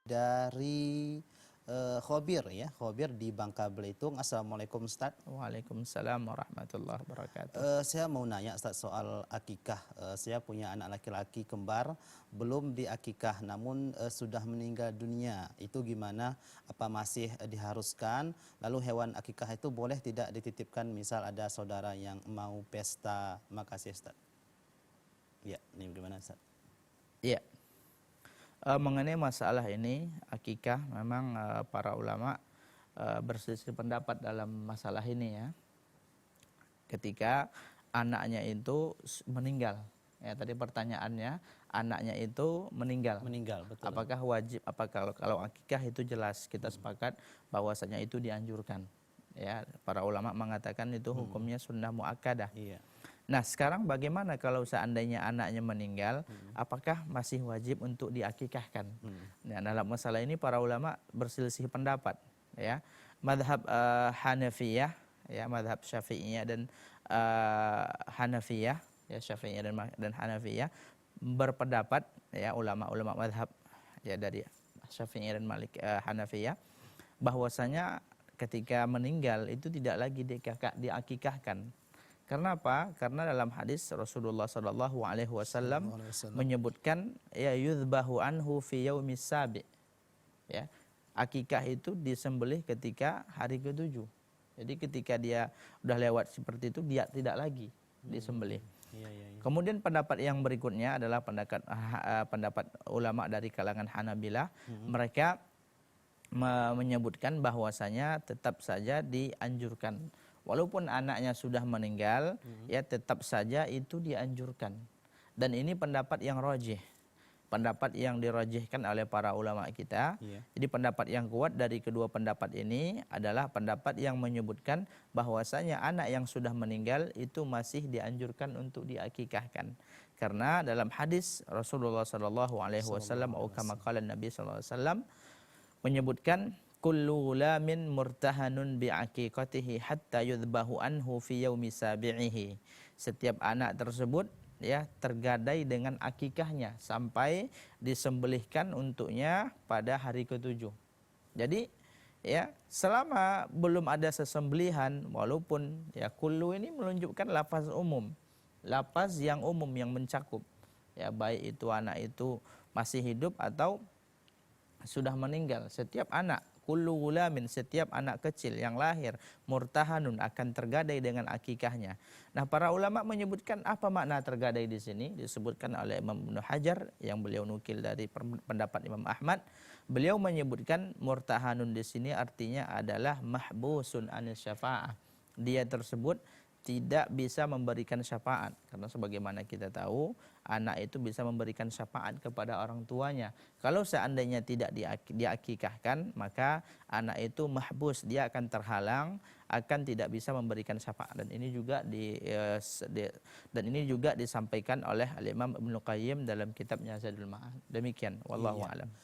dari Khobir ya, Khobir di Bangka Belitung. Assalamualaikum Ustaz. Waalaikumsalam warahmatullahi wabarakatuh. Saya mau nanya Ustaz soal akikah. Saya punya anak laki-laki kembar, belum diakikah namun sudah meninggal dunia. Itu gimana? Apa masih diharuskan? Lalu hewan akikah itu boleh tidak dititipkan misal ada saudara yang mau pesta? Makasih Ustaz. Ya, ini gimana Ustaz? Iya. Mengenai masalah ini akikah memang para ulama berselisih pendapat dalam masalah ini ya. Ketika anaknya itu meninggal. Ya, tadi pertanyaannya anaknya itu meninggal. Meninggal, betul. Apakah wajib? Kalau akikah itu jelas kita sepakat bahwasanya itu dianjurkan. Ya, para ulama mengatakan itu hukumnya sunnah muakkadah. Iya. Nah, sekarang bagaimana kalau seandainya anaknya meninggal, apakah masih wajib untuk diakikahkan? Nah, dalam masalah ini para ulama berselisih pendapat, ya. Mazhab Hanafiyah, ya, mazhab Syafi'iyah dan Hanafiyah, ya, Syafi'iyah dan Hanafiyah berpendapat, ya, ulama-ulama mazhab ya dari Syafi'iyah dan Hanafiyah bahwasanya ketika meninggal itu tidak lagi diakikahkan. Karena apa? Karena dalam hadis Rasulullah Shallallahu Alaihi Wasallam menyebutkan ya yudbahu anhu fi yaumis sabi. Ya, akikah itu disembelih ketika hari ke-7. Jadi ketika dia udah lewat seperti itu dia tidak lagi disembelih. Kemudian pendapat yang berikutnya adalah pendapat ulama dari kalangan Hanabilah. Mereka menyebutkan bahwasanya tetap saja dianjurkan. Walaupun anaknya sudah meninggal, ya tetap saja itu dianjurkan. Dan ini pendapat yang rajih. Pendapat yang dirajihkan oleh para ulama kita. Jadi pendapat yang kuat dari kedua pendapat ini adalah pendapat yang menyebutkan bahwasanya anak yang sudah meninggal itu masih dianjurkan untuk diakikahkan. Karena dalam hadis Rasulullah sallallahu alaihi wasallam atau kama qala Nabi sallallahu alaihi wasallam menyebutkan kullu ghulamin murtahanun bi'aqiqatihi hatta yudhbahu anhu fi yaumi sabi'ihi. Setiap anak tersebut ya tergadai dengan akikahnya sampai disembelihkan untuknya pada hari ke-7. Jadi ya selama belum ada sesembelihan, walaupun ya kullu ini menunjukkan lafaz umum. Lafaz yang umum yang mencakup. Ya baik itu anak itu masih hidup atau sudah meninggal. Setiap anak, kullu ghulamin, setiap anak kecil yang lahir murtahanun akan tergadai dengan akikahnya. Nah, para ulama menyebutkan apa makna tergadai di sini disebutkan oleh Imam Ibnu Hajar yang beliau nukil dari pendapat Imam Ahmad. Beliau menyebutkan murtahanun di sini artinya adalah mahbusun anis syafa'ah. Dia tersebut tidak bisa memberikan syafaat karena sebagaimana kita tahu anak itu bisa memberikan syafaat kepada orang tuanya. Kalau seandainya tidak diakikahkan maka anak itu mahbus, dia akan terhalang, akan tidak bisa memberikan syafaat. Dan ini juga disampaikan oleh Al-Imam Ibnu Qayyim dalam kitabnya Zadul Ma'ad. Demikian wallahu a'lam.